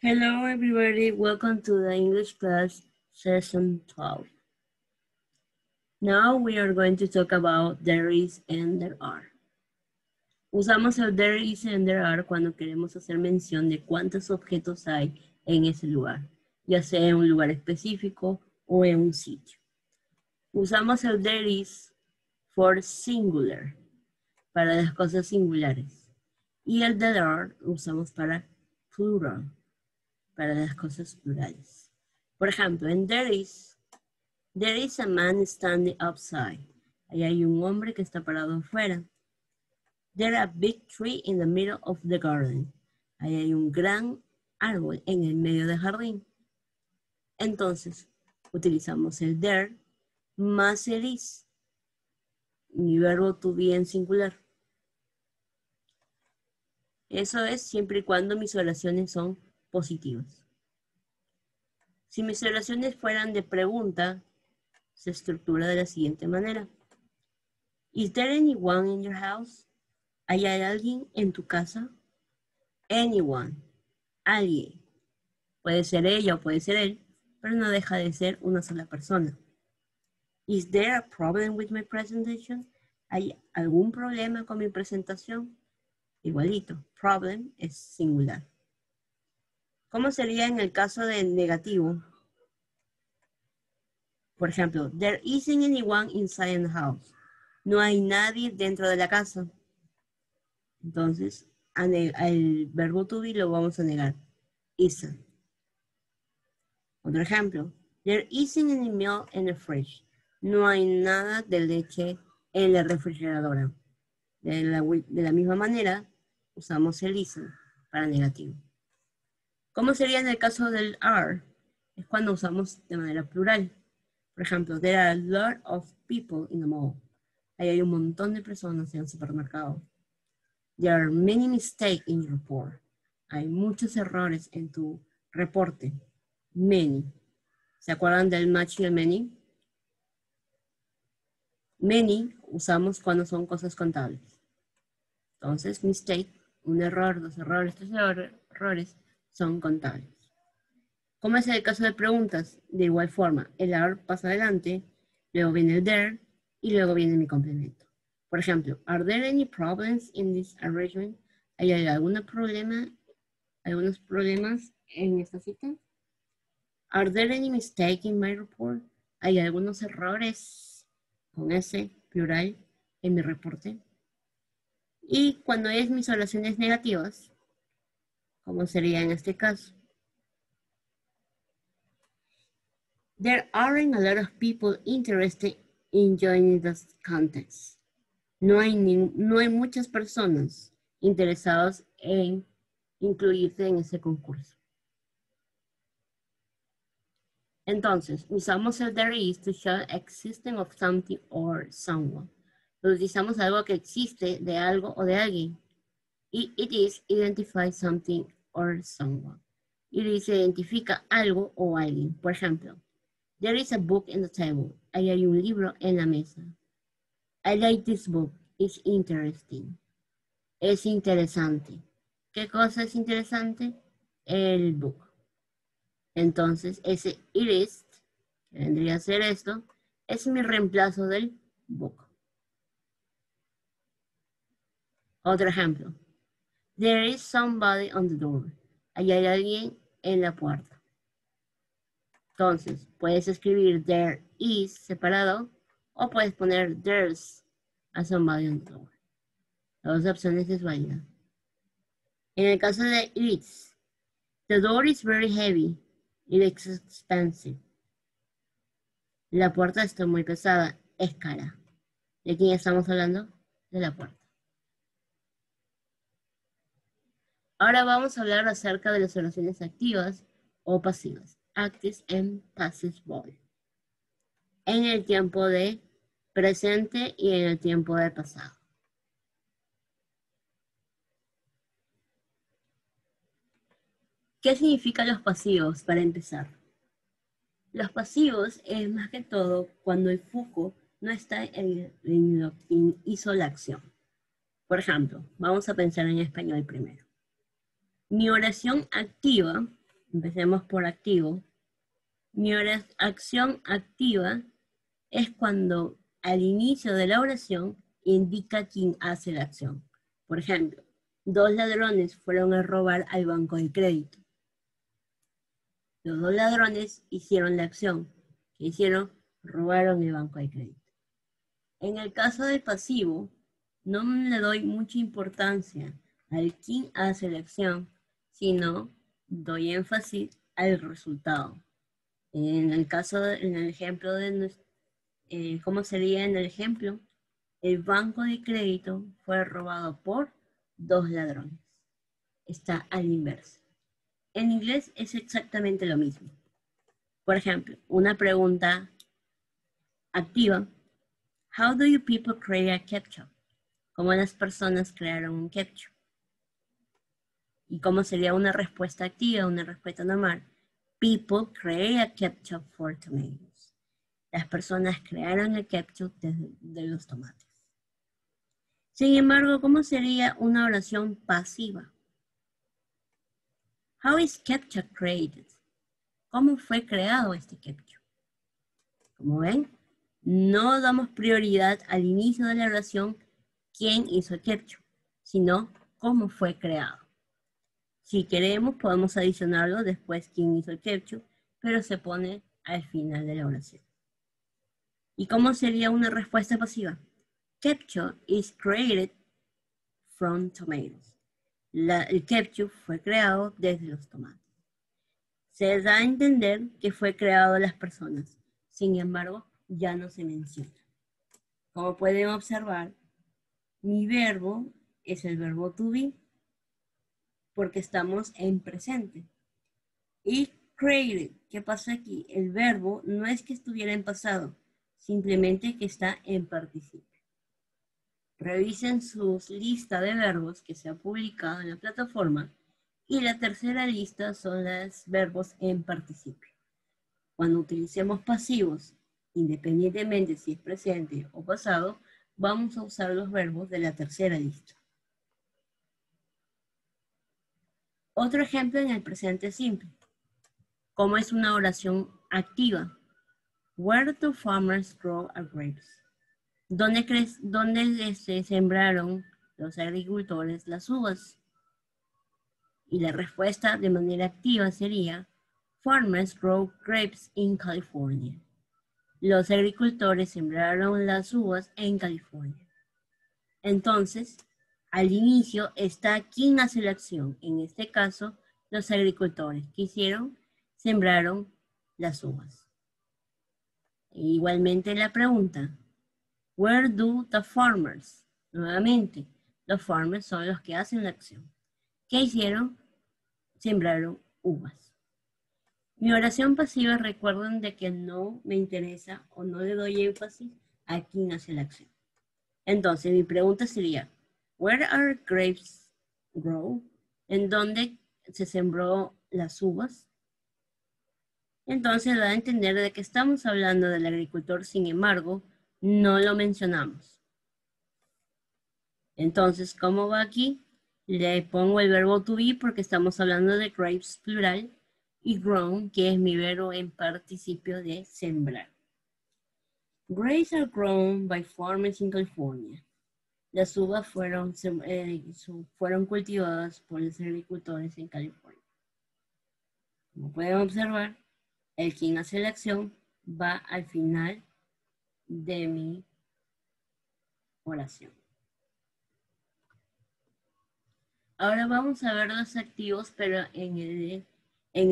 Hello everybody, welcome to the English class session 12. Now we are going to talk about there is and there are. Usamos el there is and there are cuando queremos hacer mención de cuántos objetos hay en ese lugar, ya sea en un lugar específico o en un sitio. Usamos el there is for singular, para las cosas singulares. Y el there are usamos para plural, para las cosas plurales. Por ejemplo, en there is a man standing outside. Ahí hay un hombre que está parado afuera. There a big tree in the middle of the garden. Ahí hay un gran árbol en el medio del jardín. Entonces, utilizamos el there más el is. Mi verbo to be en singular. Eso es siempre y cuando mis oraciones son positivas. Si mis oraciones fueran de pregunta, se estructura de la siguiente manera. Is there anyone in your house? ¿Hay alguien en tu casa? Anyone. Alguien. Puede ser ella o puede ser él, pero no deja de ser una sola persona. Is there a problem with my presentation? ¿Hay algún problema con mi presentación? Igualito. Problem es singular. ¿Cómo sería en el caso de negativo? Por ejemplo, there isn't anyone inside the house. No hay nadie dentro de la casa. Entonces, al verbo to be lo vamos a negar. Isn't. Otro ejemplo. There isn't any milk in the fridge. No hay nada de leche en la refrigeradora. De la misma manera, usamos el isn't para negativo. ¿Cómo sería en el caso del are? Es cuando usamos de manera plural. Por ejemplo, there are a lot of people in the mall. Ahí hay un montón de personas en el supermercado. There are many mistakes in your report. Hay muchos errores en tu reporte. Many. ¿Se acuerdan del much y el many? Many usamos cuando son cosas contables. Entonces, mistake, un error, dos errores, tres errores son contables. ¿Cómo es el caso de preguntas? De igual forma, el are pasa adelante, luego viene el there y luego viene mi complemento. Por ejemplo, are there any problems in this arrangement? ¿Hay algunos problemas en esta cita? Are there any mistakes in my report? ¿Hay algunos errores con ese plural en mi reporte? Y cuando es mis oraciones negativas, ¿cómo sería en este caso? There aren't a lot of people interested in joining this contest. No hay muchas personas interesadas en incluirse en ese concurso. Entonces, usamos el there is to show existence of something or someone. Utilizamos algo que existe de algo o de alguien. Y it is identifies something or someone. It is identifica algo o alguien. Por ejemplo, there is a book in the table. Ahí hay un libro en la mesa. I like this book. It's interesting. Es interesante. ¿Qué cosa es interesante? El book. Entonces, ese it is, que vendría a ser esto, es mi reemplazo del book. Otro ejemplo. There is somebody on the door. Ahí hay alguien en la puerta. Entonces, puedes escribir there is separado o puedes poner there's a somebody on the door. Las dos opciones es válida. En el caso de it's, the door is very heavy. It is expensive. La puerta está muy pesada. Es cara. ¿De quién estamos hablando? De la puerta. Ahora vamos a hablar acerca de las oraciones activas o pasivas. Active and passive voice. En el tiempo de presente y en el tiempo de pasado. ¿Qué significan los pasivos para empezar? Los pasivos es más que todo cuando el foco no está en lo que hizo la acción. Por ejemplo, vamos a pensar en español primero. Mi oración activa Empecemos por activo. Mi acción activa es cuando al inicio de la oración indica quién hace la acción. Por ejemplo, 2 ladrones fueron a robar al banco de crédito. Los 2 ladrones hicieron la acción. ¿Qué hicieron? Robaron el banco de crédito. En el caso del pasivo, no le doy mucha importancia al quién hace la acción, sino doy énfasis al resultado. En el ejemplo de ¿cómo sería en el ejemplo? El banco de crédito fue robado por 2 ladrones. Está al inverso. En inglés es exactamente lo mismo. Por ejemplo, una pregunta activa. How do you people create a CAPTCHA? ¿Cómo las personas crearon un CAPTCHA? ¿Y cómo sería una respuesta activa, una respuesta normal? People create a CAPTCHA for tomatoes. Las personas crearon el CAPTCHA de los tomates. Sin embargo, ¿cómo sería una oración pasiva? How is CAPTCHA created? ¿Cómo fue creado este CAPTCHA? Como ven, no damos prioridad al inicio de la oración quién hizo el CAPTCHA, sino cómo fue creado. Si queremos, podemos adicionarlo después quién hizo el CAPTCHA, pero se pone al final de la oración. ¿Y cómo sería una respuesta pasiva? CAPTCHA is created from tomatoes. El CAPTCHA fue creado desde los tomates. Se da a entender que fue creado de las personas. Sin embargo, ya no se menciona. Como pueden observar, mi verbo es el verbo to be porque estamos en presente. Y created, ¿qué pasa aquí? El verbo no es que estuviera en pasado, simplemente que está en participio. Revisen sus listas de verbos que se ha publicado en la plataforma y la tercera lista son los verbos en participio. Cuando utilicemos pasivos, independientemente si es presente o pasado, vamos a usar los verbos de la tercera lista. Otro ejemplo en el presente simple. ¿Cómo es una oración activa? Where do farmers grow our grapes? ¿Dónde se sembraron los agricultores las uvas? Y la respuesta de manera activa sería Farmers grow grapes in California. Los agricultores sembraron las uvas en California. Entonces, al inicio está quién hace la acción. En este caso, los agricultores. ¿Qué hicieron? Sembraron las uvas. E igualmente la pregunta, where do the farmers? Nuevamente, los farmers son los que hacen la acción. ¿Qué hicieron? Sembraron uvas. Mi oración pasiva, recuerden de que no me interesa o no le doy énfasis a quién hace la acción. Entonces, mi pregunta sería, where are grapes grow? ¿En dónde se sembró las uvas? Entonces, da a entender de que estamos hablando del agricultor, sin embargo, no lo mencionamos. Entonces, ¿cómo va aquí? Le pongo el verbo to be porque estamos hablando de grapes plural y grown, que es mi verbo en participio de sembrar. Grapes are grown by farmers in California. Las uvas fueron cultivadas por los agricultores en California. Como pueden observar, el quien hace la acción va al final de mi oración. Ahora vamos a ver los activos, pero en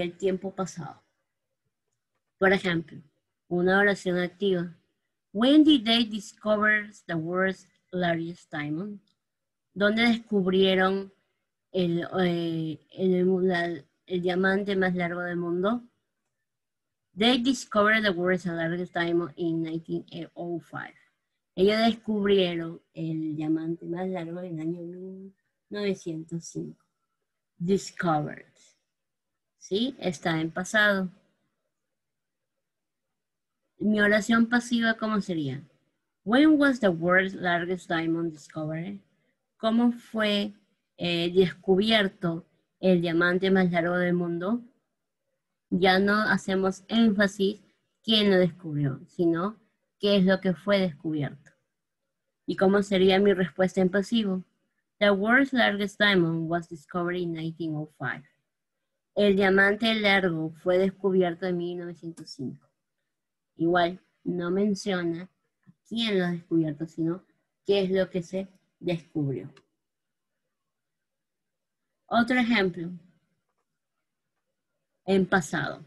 el tiempo pasado. Por ejemplo, una oración activa. When did they discover the world's largest diamond? ¿Dónde descubrieron el diamante más largo del mundo? They discovered the world's largest diamond in 1905. Ellos descubrieron el diamante más largo en el año 1905. Discovered. ¿Sí? Está en pasado. Mi oración pasiva, ¿cómo sería? When was the world's largest diamond discovered? ¿Cómo fue descubierto el diamante más largo del mundo? Ya no hacemos énfasis quién lo descubrió, sino qué es lo que fue descubierto. ¿Y cómo sería mi respuesta en pasivo? The world's largest diamond was discovered in 1905. El diamante largo fue descubierto en 1905. Igual, no menciona quién lo ha descubierto, sino qué es lo que se descubrió. Otro ejemplo, en pasado.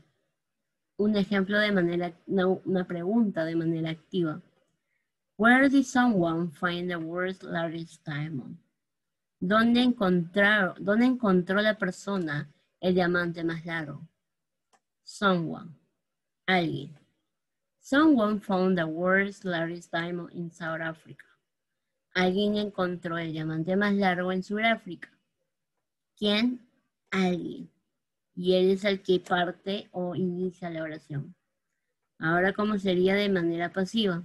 Un ejemplo de manera, una pregunta de manera activa. Where did someone find the world's largest diamond? ¿Dónde encontró la persona el diamante más largo? Someone, alguien. Someone found the world's largest diamond in South Africa. Alguien encontró el diamante más largo en Sudáfrica. ¿Quién? Alguien. Y él es el que parte o inicia la oración. Ahora, ¿cómo sería de manera pasiva?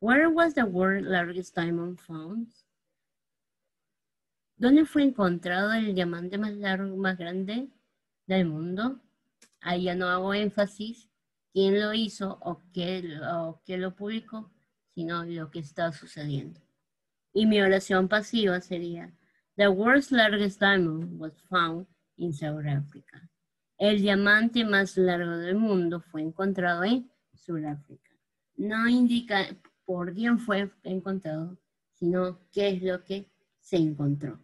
Where was the world's largest diamond found? ¿Dónde fue encontrado el diamante más largo, más grande del mundo? Ahí ya no hago énfasis quién lo hizo o qué lo publicó, sino lo que está sucediendo. Y mi oración pasiva sería, The world's largest diamond was found in South Africa. El diamante más largo del mundo fue encontrado en Sudáfrica. No indica por quién fue encontrado, sino qué es lo que se encontró.